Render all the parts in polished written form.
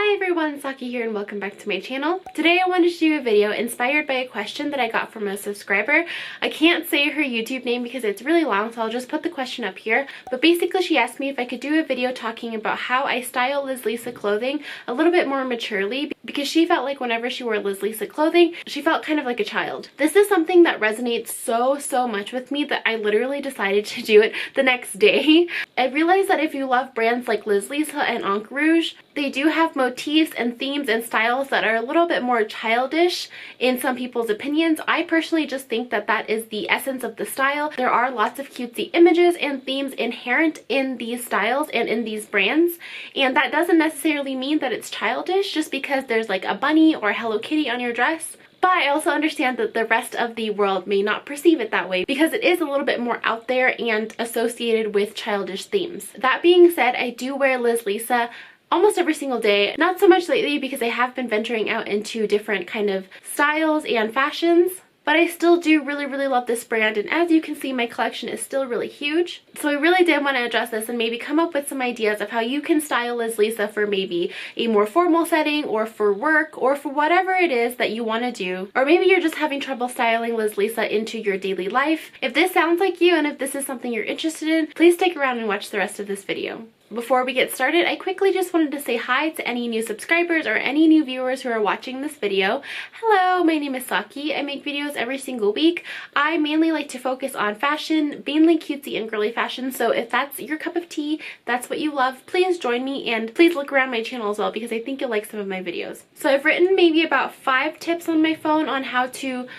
Hi everyone, Saki here and welcome back to my channel. Today I wanted to do a video inspired by a question that I got from a subscriber. I can't say her YouTube name because it's really long, so I'll just put the question up here. But basically she asked me if I could do a video talking about how I style Liz Lisa clothing a little bit more maturely, because she felt like whenever she wore Liz Lisa clothing, she felt kind of like a child. This is something that resonates so much with me that I literally decided to do it the next day. I realized that if you love brands like Liz Lisa and Encre Rouge, they do have motifs and themes and styles that are a little bit more childish in some people's opinions. I personally just think that that is the essence of the style. There are lots of cutesy images and themes inherent in these styles and in these brands, and that doesn't necessarily mean that it's childish just because there's like a bunny or Hello Kitty on your dress. But I also understand that the rest of the world may not perceive it that way because it is a little bit more out there and associated with childish themes. That being said, I do wear Liz Lisa almost every single day. Not so much lately because I have been venturing out into different kind of styles and fashions. But I still do really love this brand, and as you can see, my collection is still really huge. So I really did want to address this and maybe come up with some ideas of how you can style Liz Lisa for maybe a more formal setting or for work or for whatever it is that you want to do. Or maybe you're just having trouble styling Liz Lisa into your daily life. If this sounds like you and if this is something you're interested in, please stick around and watch the rest of this video. Before we get started, I quickly just wanted to say hi to any new subscribers or any new viewers who are watching this video. Hello, my name is Saki. I make videos every single week. I mainly like to focus on fashion, mainly cutesy and girly fashion, so if that's your cup of tea, that's what you love, please join me and please look around my channel as well because I think you'll like some of my videos. So I've written maybe about 5 tips on my phone on how to,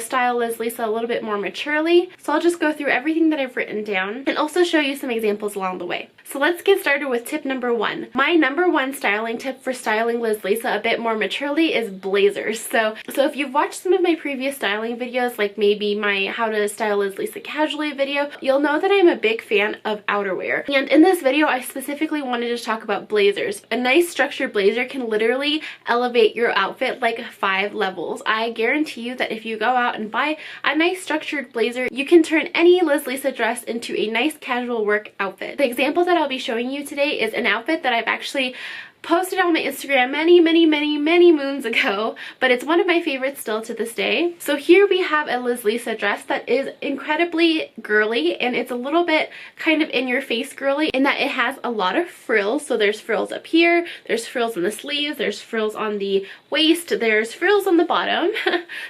style Liz Lisa a little bit more maturely. So I'll just go through everything that I've written down and also show you some examples along the way. So let's get started with tip number 1. My number 1 styling tip for styling Liz Lisa a bit more maturely is blazers. So if you've watched some of my previous styling videos, like maybe my how to style Liz Lisa casually video, you'll know that I'm a big fan of outerwear. And in this video, I specifically wanted to talk about blazers. A nice structured blazer can literally elevate your outfit like 5 levels. I guarantee you that if you go out and buy a nice structured blazer, you can turn any Liz Lisa dress into a nice casual work outfit. The example that I'll be showing you today is an outfit that I've actually posted on my Instagram many moons ago, but it's one of my favorites still to this day. So here we have a Liz Lisa dress that is incredibly girly, and it's a little bit kind of in your face girly in that it has a lot of frills. So there's frills up here, there's frills on the sleeves, there's frills on the waist, there's frills on the bottom.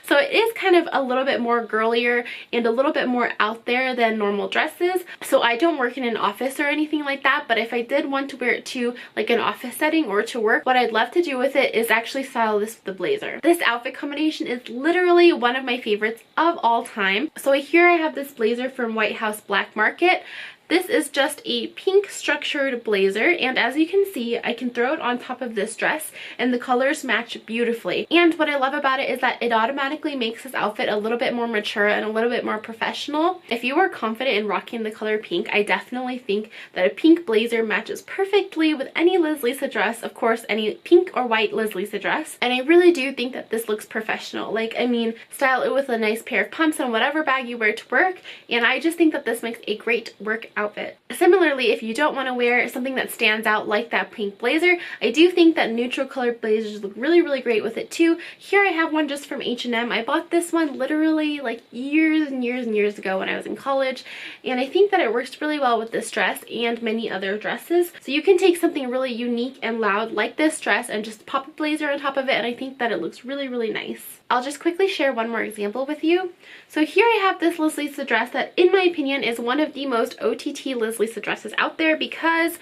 So it is kind of a little bit more girlier and a little bit more out there than normal dresses. So I don't work in an office or anything like that, but if I did want to wear it to like an office setting or to work, what I'd love to do with it is actually style this with the blazer. This outfit combination is literally one of my favorites of all time. So here I have this blazer from White House Black Market. This is just a pink structured blazer, and as you can see, I can throw it on top of this dress and the colors match beautifully. And what I love about it is that it automatically makes this outfit a little bit more mature and a little bit more professional. If you are confident in rocking the color pink, I definitely think that a pink blazer matches perfectly with any Liz Lisa dress, of course any pink or white Liz Lisa dress. And I really do think that this looks professional. Like, I mean, style it with a nice pair of pumps and whatever bag you wear to work, and I just think that this makes a great work outfit. Similarly, if you don't want to wear something that stands out like that pink blazer, I do think that neutral colored blazers look really great with it too. Here I have one just from H&M. I bought this one literally like years and years ago when I was in college, and I think that it works really well with this dress and many other dresses. So you can take something really unique and loud like this dress and just pop a blazer on top of it, and I think that it looks really nice. I'll just quickly share one more example with you. So here I have this Liz Lisa dress that, in my opinion, is one of the most OTT Liz Lisa dresses out there because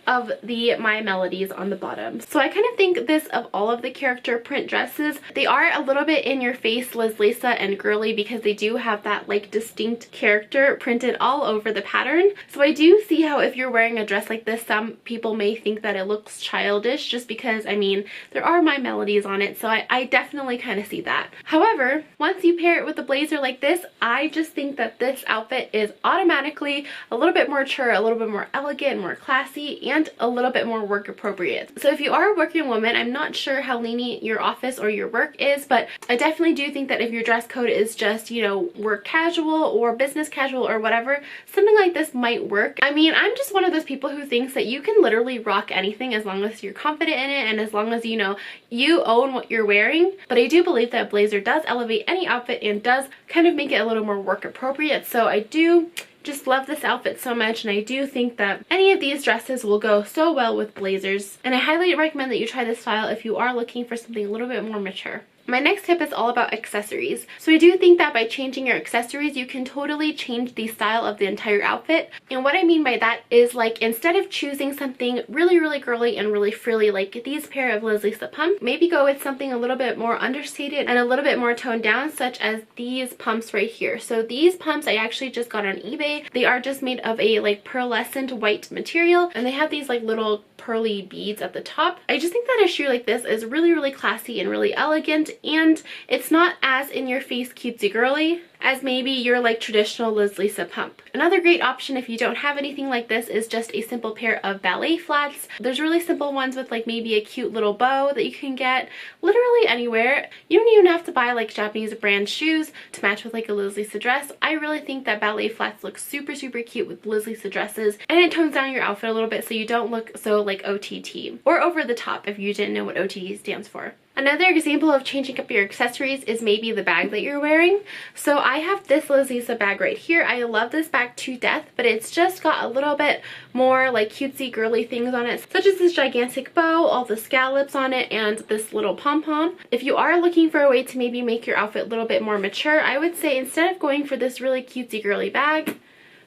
of the My Melodies on the bottom. So I kind of think this of all of the character print dresses. They are a little bit in your face Liz Lisa and girly because they do have that like distinct character printed all over the pattern. So I do see how if you're wearing a dress like this, some people may think that it looks childish just because, I mean, there are My Melodies on it, so I definitely kind of see that. However, once you pair it with a blazer like this, I just think that this outfit is automatically a little bit more mature, a little bit more elegant, more classy, and a little bit more work appropriate. So if you are a working woman, I'm not sure how lenient your office or your work is, but I definitely do think that if your dress code is just, you know, work casual or business casual or whatever, something like this might work. I mean, I'm just one of those people who thinks that you can literally rock anything as long as you're confident in it and as long as you know you own what you're wearing. But I do believe that a blazer does elevate any outfit and does kind of make it a little more work appropriate. So I do just love this outfit so much, and I do think that any of these dresses will go so well with blazers, and I highly recommend that you try this style if you are looking for something a little bit more mature. My next tip is all about accessories. So I do think that by changing your accessories, you can totally change the style of the entire outfit. And what I mean by that is, like, instead of choosing something really, really girly and really frilly like these pair of Liz Lisa pumps, maybe go with something a little bit more understated and a little bit more toned down, such as these pumps right here. So these pumps I actually just got on eBay. They are just made of a like pearlescent white material, and they have these like little pearly beads at the top. I just think that a shoe like this is really, really classy and really elegant, and it's not as in your face cutesy girly as maybe your like traditional Liz Lisa pump. Another great option if you don't have anything like this is just a simple pair of ballet flats. There's really simple ones with like maybe a cute little bow that you can get literally anywhere. You don't even have to buy like Japanese brand shoes to match with like a Liz Lisa dress. I really think that ballet flats look super, super cute with Liz Lisa dresses, and it tones down your outfit a little bit so you don't look so like OTT or over the top if you didn't know what OTT stands for. Another example of changing up your accessories is maybe the bag that you're wearing. So I have this Liz Lisa bag right here. I love this bag to death, but it's just got a little bit more like cutesy girly things on it, such as this gigantic bow, all the scallops on it, and this little pom-pom. If you are looking for a way to maybe make your outfit a little bit more mature, I would say instead of going for this really cutesy girly bag,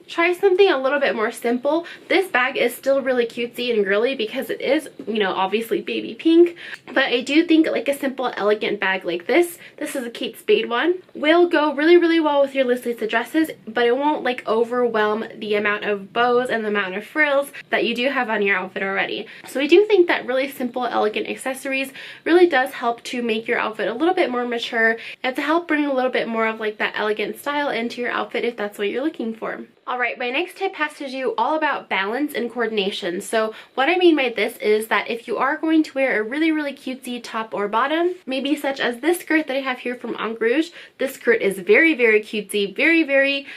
try something a little bit more simple. This bag is still really cutesy and girly because it is, you know, obviously baby pink, but I do think like a simple elegant bag like this is a Kate Spade one, will go really, really well with your Liz Lisa dresses, but it won't like overwhelm the amount of bows and the amount of frills that you do have on your outfit already. So I do think that really simple, elegant accessories really does help to make your outfit a little bit more mature and to help bring a little bit more of like that elegant style into your outfit if that's what you're looking for. Alright, my next tip has to do all about balance and coordination. So what I mean by this is that if you are going to wear a really, really cutesy top or bottom, maybe such as this skirt that I have here from En Rouge, this skirt is very, very cutesy, very, very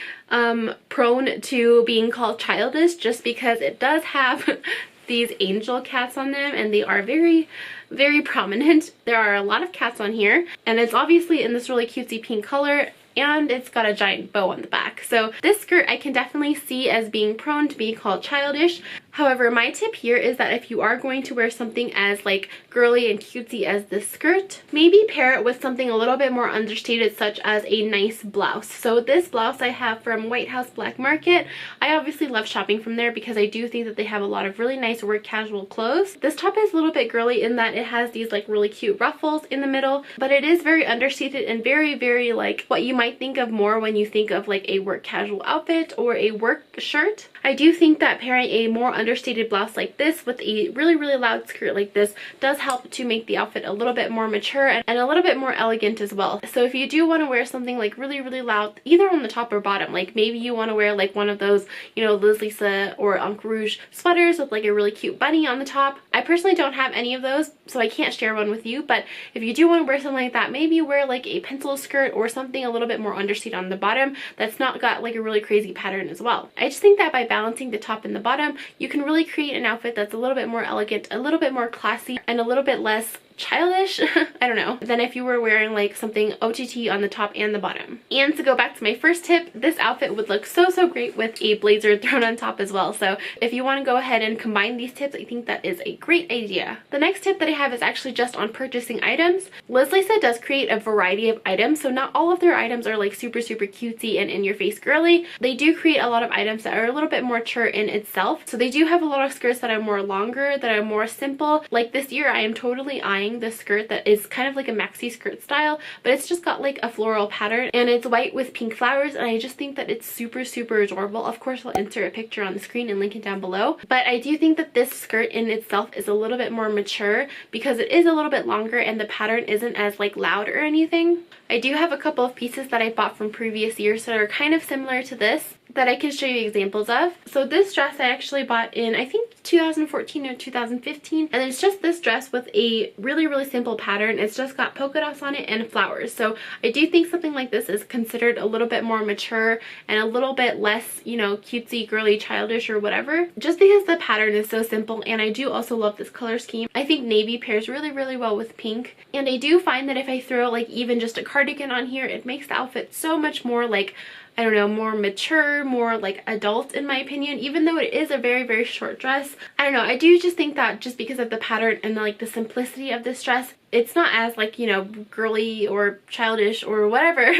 prone to being called childish just because it does have these angel cats on them, and they are very, very prominent. There are a lot of cats on here, and it's obviously in this really cutesy pink color, and it's got a giant bow on the back. So this skirt I can definitely see as being prone to be called childish. However, my tip here is that if you are going to wear something as like girly and cutesy as this skirt, maybe pair it with something a little bit more understated, such as a nice blouse. So this blouse I have from White House Black Market. I obviously love shopping from there because I do think that they have a lot of really nice work casual clothes. This top is a little bit girly in that it has these like really cute ruffles in the middle, but it is very understated and very, very like what you might think of more when you think of like a work casual outfit or a work shirt. I do think that pairing a more understated blouse like this with a really, really loud skirt like this does help to make the outfit a little bit more mature and a little bit more elegant as well. So if you do want to wear something like really, really loud, either on the top or bottom, like maybe you want to wear like one of those, you know, Liz Lisa or En Rouge sweaters with like a really cute bunny on the top. I personally don't have any of those, so I can't share one with you, but if you do want to wear something like that, maybe wear like a pencil skirt or something a little bit more understated on the bottom that's not got like a really crazy pattern as well. I just think that by balancing the top and the bottom, you can really create an outfit that's a little bit more elegant, a little bit more classy, and a little bit less childish, I don't know, than if you were wearing like something OTT on the top and the bottom. And to go back to my first tip, this outfit would look so, so great with a blazer thrown on top as well. So if you want to go ahead and combine these tips, I think that is a great idea. The next tip that I have is actually just on purchasing items. Liz Lisa does create a variety of items, so not all of their items are like super, super cutesy and in your face girly. They do create a lot of items that are a little bit more mature in itself. So they do have a lot of skirts that are more longer, that are more simple. Like this year I am totally eyeing this skirt that is kind of like a maxi skirt style, but it's just got like a floral pattern and it's white with pink flowers, and I just think that it's super, super adorable. Of course, I'll insert a picture on the screen and link it down below, but I do think that this skirt in itself is a little bit more mature because it is a little bit longer and the pattern isn't as like loud or anything. I do have a couple of pieces that I bought from previous years that are kind of similar to this. that I can show you examples of. So this dress I actually bought in, I think, 2014 or 2015, and it's just this dress with a really simple pattern. It's just got polka dots on it and flowers. So I do think something like this is considered a little bit more mature and a little bit less, you know, cutesy, girly, childish or whatever, just because the pattern is so simple. And I do also love this color scheme. I think navy pairs really well with pink, and I do find that if I throw like even just a cardigan on here, it makes the outfit so much more like, I don't know, more mature, more like adult in my opinion, even though it is a very short dress. I don't know, I do just think that just because of the pattern and like the simplicity of this dress, it's not as like, you know, girly or childish or whatever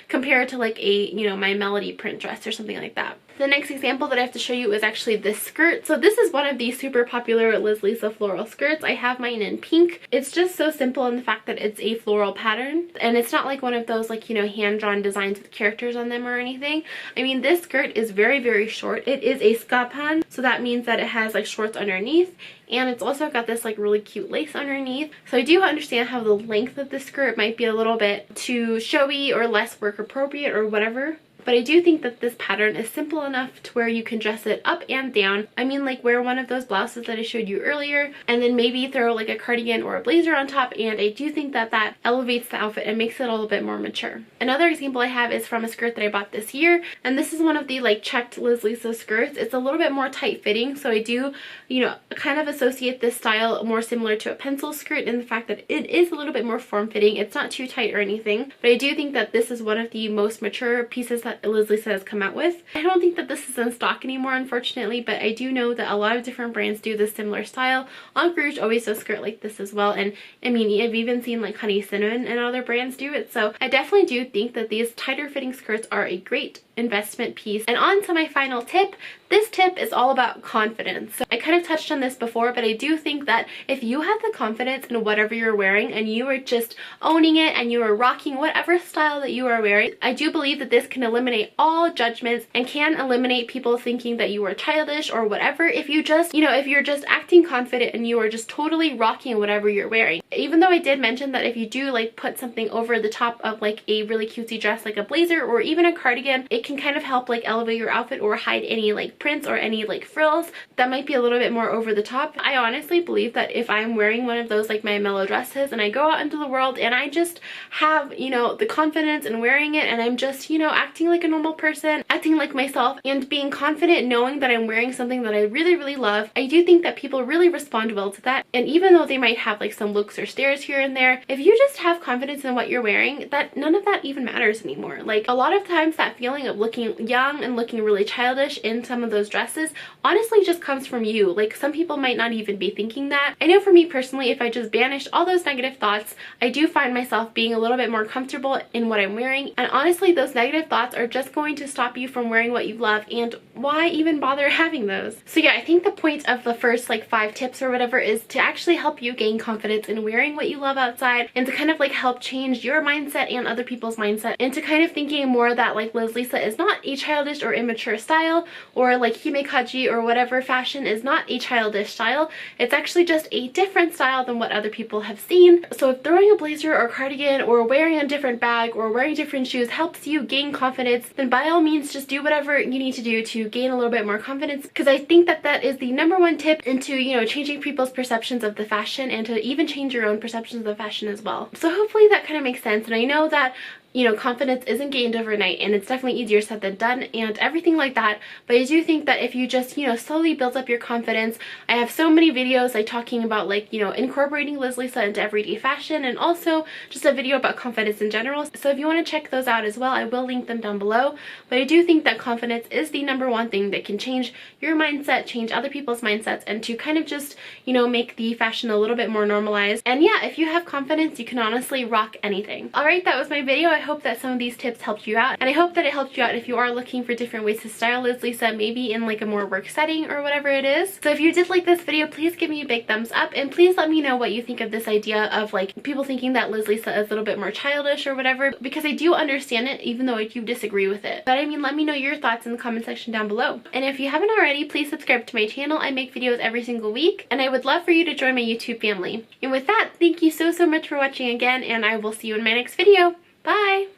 compared to like a, you know, my melody print dress or something like that. The next example that I have to show you is actually this skirt. So this is one of these super popular Liz Lisa floral skirts. I have mine in pink. It's just so simple in the fact that it's a floral pattern, and it's not like one of those like, you know, hand-drawn designs with characters on them or anything. I mean, this skirt is very short. It is a skapan, so that means that it has like shorts underneath, and it's also got this like really cute lace underneath. So I do understand how the length of the skirt might be a little bit too showy or less work appropriate or whatever. But I do think that this pattern is simple enough to where you can dress it up and down. I mean, like wear one of those blouses that I showed you earlier, and then maybe throw like a cardigan or a blazer on top, and I do think that that elevates the outfit and makes it a little bit more mature. Another example I have is from a skirt that I bought this year, and this is one of the like checked Liz Lisa skirts. It's a little bit more tight fitting, so I do, you know, kind of associate this style more similar to a pencil skirt in the fact that it is a little bit more form-fitting. It's not too tight or anything, but I do think that this is one of the most mature pieces that Liz Lisa has come out with. I don't think that this is in stock anymore, unfortunately, but I do know that a lot of different brands do this similar style. Aunt Rouge always does a skirt like this as well, and I mean, I've even seen like Honey Cinnamon and other brands do it, so I definitely do think that these tighter fitting skirts are a great investment piece. And on to my final tip. This tip is all about confidence. So I kind of touched on this before, but I do think that if you have the confidence in whatever you're wearing and you are just owning it and you are rocking whatever style that you are wearing, I do believe that this can eliminate all judgments and can eliminate people thinking that you are childish or whatever. If you just, you know, if you're just acting confident and you are just totally rocking whatever you're wearing. Even though I did mention that if you do like put something over the top of like a really cutesy dress like a blazer or even a cardigan, it can kind of help like elevate your outfit or hide any like prints or any like frills that might be a little bit more over the top. I honestly believe that if I'm wearing one of those like my mellow dresses and I go out into the world and I just have, you know, the confidence in wearing it and I'm just, you know, acting like a normal person, acting like myself and being confident knowing that I'm wearing something that I really love, I do think that people really respond well to that. And even though they might have like some looks or stares here and there, if you just have confidence in what you're wearing, that none of that even matters anymore. Like a lot of times that feeling of looking young and looking really childish in some of those dresses honestly just comes from you. Like some people might not even be thinking that. I know for me personally, if I just banished all those negative thoughts, I do find myself being a little bit more comfortable in what I'm wearing, and honestly those negative thoughts are just going to stop you from wearing what you love, and why even bother having those? So yeah, I think the point of the first like 5 tips or whatever is to actually help you gain confidence in wearing what you love outside, and to kind of like help change your mindset and other people's mindset into kind of thinking more that like Liz Lisa is not a childish or immature style, or like himekaji or whatever fashion is not a childish style. It's actually just a different style than what other people have seen. So if throwing a blazer or cardigan or wearing a different bag or wearing different shoes helps you gain confidence, then by all means just do whatever you need to do to gain a little bit more confidence, because I think that that is the #1 tip into, you know, changing people's perceptions of the fashion and to even change your own perceptions of the fashion as well. So hopefully that kind of makes sense, and I know that, you know, confidence isn't gained overnight and it's definitely easier said than done and everything like that, but I do think that if you just, you know, slowly build up your confidence. I have so many videos like talking about like, you know, incorporating Liz Lisa into everyday fashion, and also just a video about confidence in general. So if you want to check those out as well, I will link them down below. But I do think that confidence is the #1 thing that can change your mindset, change other people's mindsets, and to kind of just, you know, make the fashion a little bit more normalized. And yeah, if you have confidence, you can honestly rock anything. Alright, that was my video. I hope that some of these tips helped you out, and I hope that it helped you out if you are looking for different ways to style Liz Lisa, maybe in like a more work setting or whatever it is. So if you did like this video, please give me a big thumbs up, and please let me know what you think of this idea of like people thinking that Liz Lisa is a little bit more childish or whatever, because I do understand it even though you disagree with it. But I mean, let me know your thoughts in the comment section down below. And if you haven't already, please subscribe to my channel. I make videos every single week, and I would love for you to join my YouTube family. And with that, thank you so much for watching again, and I will see you in my next video. Bye!